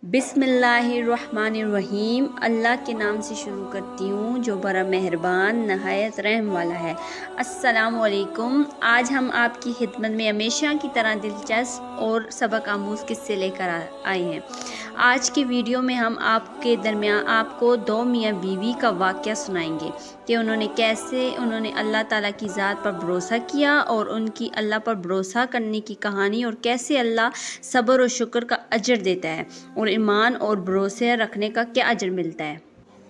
بسم اللہ الرحمن الرحیم۔ اللہ کے نام سے شروع کرتی ہوں جو بڑا مہربان نہایت رحم والا ہے۔ السلام علیکم۔ آج ہم آپ کی خدمت میں ہمیشہ کی طرح دلچسپ اور سبق آموز قصے لے کر آئے ہیں۔ آج کی ویڈیو میں ہم آپ کے درمیان آپ کو دو میاں بیوی کا واقعہ سنائیں گے کہ انہوں نے اللہ تعالیٰ کی ذات پر بھروسہ کیا اور ان کی اللہ پر بھروسہ کرنے کی کہانی، اور کیسے اللہ صبر و شکر کا اجر دیتا ہے اور ایمان اور بھروسے رکھنے کا کیا اجر ملتا ہے۔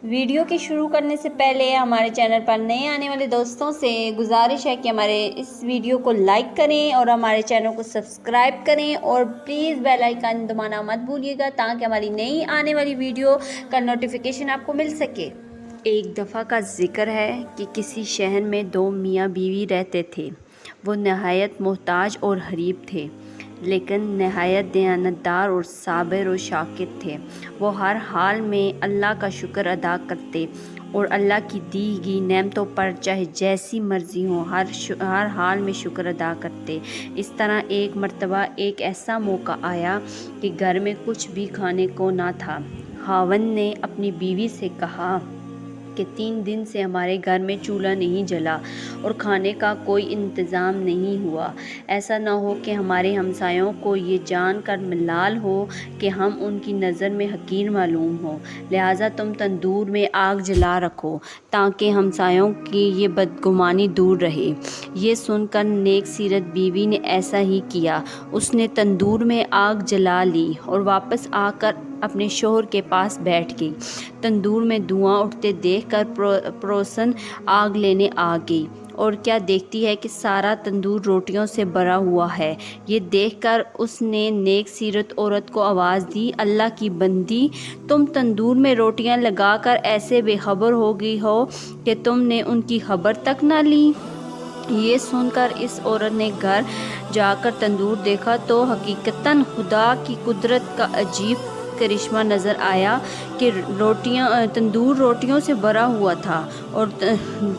ویڈیو کی شروع کرنے سے پہلے ہمارے چینل پر نئے آنے والے دوستوں سے گزارش ہے کہ ہمارے اس ویڈیو کو لائک کریں اور ہمارے چینل کو سبسکرائب کریں، اور پلیز بیل آئیکن دبانا مت بھولیے گا تاکہ ہماری نئی آنے والی ویڈیو کا نوٹیفیکیشن آپ کو مل سکے۔ ایک دفعہ کا ذکر ہے کہ کسی شہر میں دو میاں بیوی رہتے تھے۔ وہ نہایت محتاج اور غریب تھے، لیکن نہایت دیانتدار اور صابر و شاکر تھے۔ وہ ہر حال میں اللہ کا شکر ادا کرتے اور اللہ کی دی گئی نعمتوں پر چاہے جیسی مرضی ہو ہر حال میں شکر ادا کرتے۔ اس طرح ایک مرتبہ ایک ایسا موقع آیا کہ گھر میں کچھ بھی کھانے کو نہ تھا۔ خاوند نے اپنی بیوی سے کہا کہ 3 دن سے ہمارے گھر میں چولہا نہیں جلا اور کھانے کا کوئی انتظام نہیں ہوا۔ ایسا نہ ہو کہ ہمارے ہمسایوں کو یہ جان کر ملال ہو کہ ہم ان کی نظر میں حقیر معلوم ہوں، لہٰذا تم تندور میں آگ جلا رکھو تاکہ ہمسایوں کی یہ بدگمانی دور رہے۔ یہ سن کر نیک سیرت بیوی نے ایسا ہی کیا۔ اس نے تندور میں آگ جلا لی اور واپس آ کر اپنے شوہر کے پاس بیٹھ گئی۔ تندور میں دھواں اٹھتے دیکھ کر پڑوسن آگ لینے آ گئی، اور کیا دیکھتی ہے کہ سارا تندور روٹیوں سے بھرا ہوا ہے۔ یہ دیکھ کر اس نے نیک سیرت عورت کو آواز دی، اللہ کی بندی، تم تندور میں روٹیاں لگا کر ایسے بے خبر ہو گئی ہو کہ تم نے ان کی خبر تک نہ لی۔ یہ سن کر اس عورت نے گھر جا کر تندور دیکھا تو حقیقتاً خدا کی قدرت کا عجیب کرشمہ نظر آیا کہ تندور روٹیوں سے بھرا ہوا تھا اور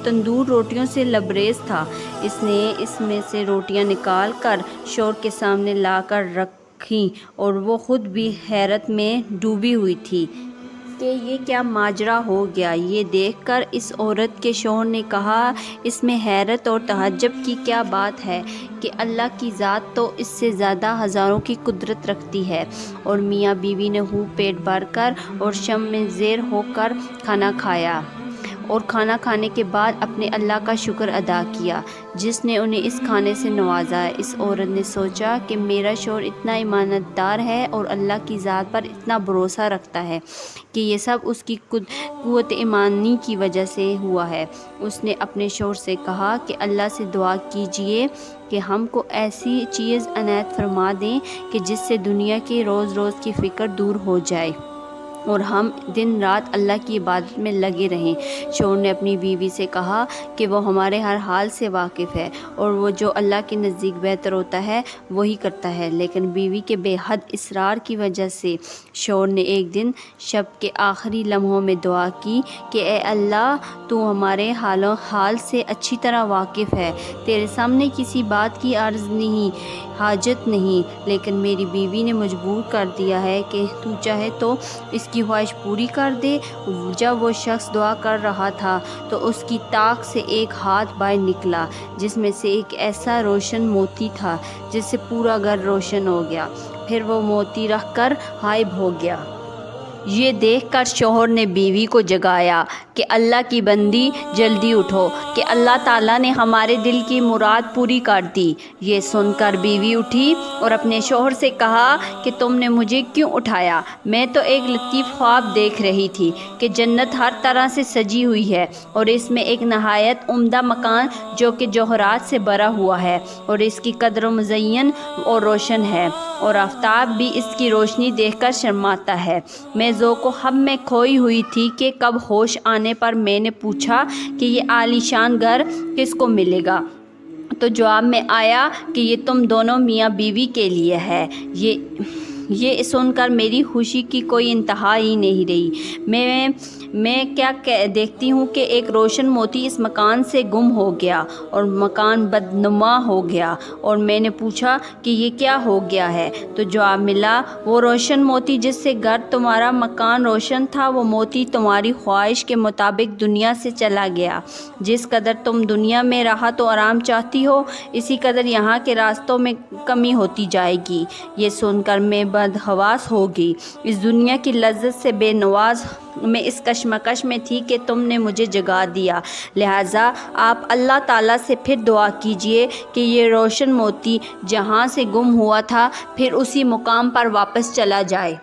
تندور روٹیوں سے لبریز تھا۔ اس نے اس میں سے روٹیاں نکال کر شوہر کے سامنے لا کر رکھیں، اور وہ خود بھی حیرت میں ڈوبی ہوئی تھی کہ یہ کیا ماجرا ہو گیا۔ یہ دیکھ کر اس عورت کے شوہر نے کہا، اس میں حیرت اور تعجب کی کیا بات ہے کہ اللہ کی ذات تو اس سے زیادہ ہزاروں کی قدرت رکھتی ہے۔ اور میاں بیوی نے خوب پیٹ بھر کر اور شم میں زیر ہو کر کھانا کھایا، اور کھانا کھانے کے بعد اپنے اللہ کا شکر ادا کیا جس نے انہیں اس کھانے سے نوازا ہے۔ اس عورت نے سوچا کہ میرا شوہر اتنا ایماندار ہے اور اللہ کی ذات پر اتنا بھروسہ رکھتا ہے کہ یہ سب اس کی قوت ایمانی کی وجہ سے ہوا ہے۔ اس نے اپنے شوہر سے کہا کہ اللہ سے دعا کیجئے کہ ہم کو ایسی چیز عنایت فرما دیں کہ جس سے دنیا کی روز روز کی فکر دور ہو جائے اور ہم دن رات اللہ کی عبادت میں لگے رہیں۔ شوہر نے اپنی بیوی سے کہا کہ وہ ہمارے ہر حال سے واقف ہے اور وہ جو اللہ کے نزدیک بہتر ہوتا ہے وہی کرتا ہے، لیکن بیوی کے بے حد اصرار کی وجہ سے شوہر نے ایک دن شب کے آخری لمحوں میں دعا کی کہ اے اللہ، تو ہمارے حال سے اچھی طرح واقف ہے، تیرے سامنے کسی بات کی عرض نہیں، حاجت نہیں، لیکن میری بیوی نے مجبور کر دیا ہے کہ تو چاہے تو اس کی خواہش پوری کر دے۔ جب وہ شخص دعا کر رہا تھا تو اس کی طاق سے ایک ہاتھ باہر نکلا جس میں سے ایک ایسا روشن موتی تھا جس سے پورا گھر روشن ہو گیا، پھر وہ موتی رکھ کر غائب ہو گیا۔ یہ دیکھ کر شوہر نے بیوی کو جگایا کہ اللہ کی بندی، جلدی اٹھو کہ اللہ تعالیٰ نے ہمارے دل کی مراد پوری کر دی۔ یہ سن کر بیوی اٹھی اور اپنے شوہر سے کہا کہ تم نے مجھے کیوں اٹھایا؟ میں تو ایک لطیف خواب دیکھ رہی تھی کہ جنت ہر طرح سے سجی ہوئی ہے اور اس میں ایک نہایت عمدہ مکان جو کہ جوہرات سے بھرا ہوا ہے، اور اس کی قدر مزین اور روشن ہے، اور آفتاب بھی اس کی روشنی دیکھ کر شرماتا ہے۔ میں ذوق و ہم میں کھوئی ہوئی تھی کہ کب ہوش آنے پر میں نے پوچھا کہ یہ عالی شان گھر کس کو ملے گا، تو جواب میں آیا کہ یہ تم دونوں میاں بیوی کے لیے ہے۔ یہ سن کر میری خوشی کی کوئی انتہا ہی نہیں رہی۔ میں کیا دیکھتی ہوں کہ ایک روشن موتی اس مکان سے گم ہو گیا اور مکان بدنما ہو گیا، اور میں نے پوچھا کہ یہ کیا ہو گیا ہے، تو جواب ملا، وہ روشن موتی جس سے گھر تمہارا مکان روشن تھا، وہ موتی تمہاری خواہش کے مطابق دنیا سے چلا گیا۔ جس قدر تم دنیا میں راحت و آرام چاہتی ہو، اسی قدر یہاں کے راستوں میں کمی ہوتی جائے گی۔ یہ سن کر میں بدحواس ہو گئی۔ اس دنیا کی لذت سے بے نواز میں اس کشمکش میں تھی کہ تم نے مجھے جگا دیا، لہٰذا آپ اللہ تعالیٰ سے پھر دعا کیجئے کہ یہ روشن موتی جہاں سے گم ہوا تھا پھر اسی مقام پر واپس چلا جائے،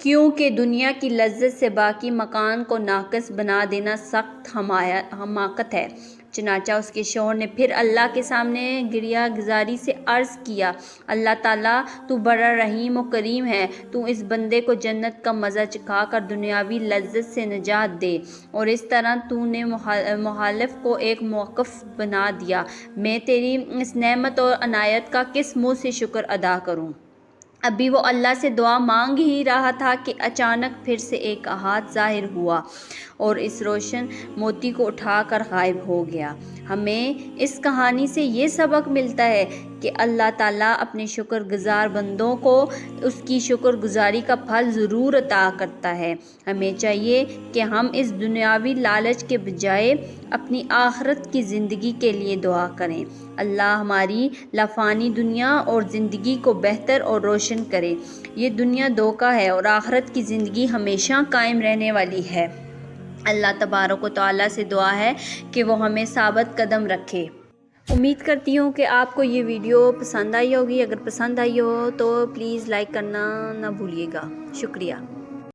کیونکہ دنیا کی لذت سے باقی مکان کو ناقص بنا دینا سخت حماقت ہے۔ چنانچہ اس کے شوہر نے پھر اللہ کے سامنے گریہ گزاری سے عرض کیا، اللہ تعالیٰ تو بڑا رحیم و کریم ہے، تو اس بندے کو جنت کا مزہ چکھا کر دنیاوی لذت سے نجات دے، اور اس طرح تو نے مخالف کو ایک موقف بنا دیا۔ میں تیری اس نعمت اور عنایت کا کس منہ سے شکر ادا کروں؟ ابھی وہ اللہ سے دعا مانگ ہی رہا تھا کہ اچانک پھر سے ایک ہاتھ ظاہر ہوا اور اس روشن موتی کو اٹھا کر غائب ہو گیا۔ ہمیں اس کہانی سے یہ سبق ملتا ہے کہ اللہ تعالیٰ اپنے شکر گزار بندوں کو اس کی شکر گزاری کا پھل ضرور عطا کرتا ہے۔ ہمیں چاہیے کہ ہم اس دنیاوی لالچ کے بجائے اپنی آخرت کی زندگی کے لیے دعا کریں۔ اللہ ہماری لافانی دنیا اور زندگی کو بہتر اور روشن کرے۔ یہ دنیا دھوکہ ہے اور آخرت کی زندگی ہمیشہ قائم رہنے والی ہے۔ اللہ تبارک و تعالیٰ سے دعا ہے کہ وہ ہمیں ثابت قدم رکھے۔ امید کرتی ہوں کہ آپ کو یہ ویڈیو پسند آئی ہوگی۔ اگر پسند آئی ہو تو پلیز لائک کرنا نہ بھولیے گا۔ شکریہ۔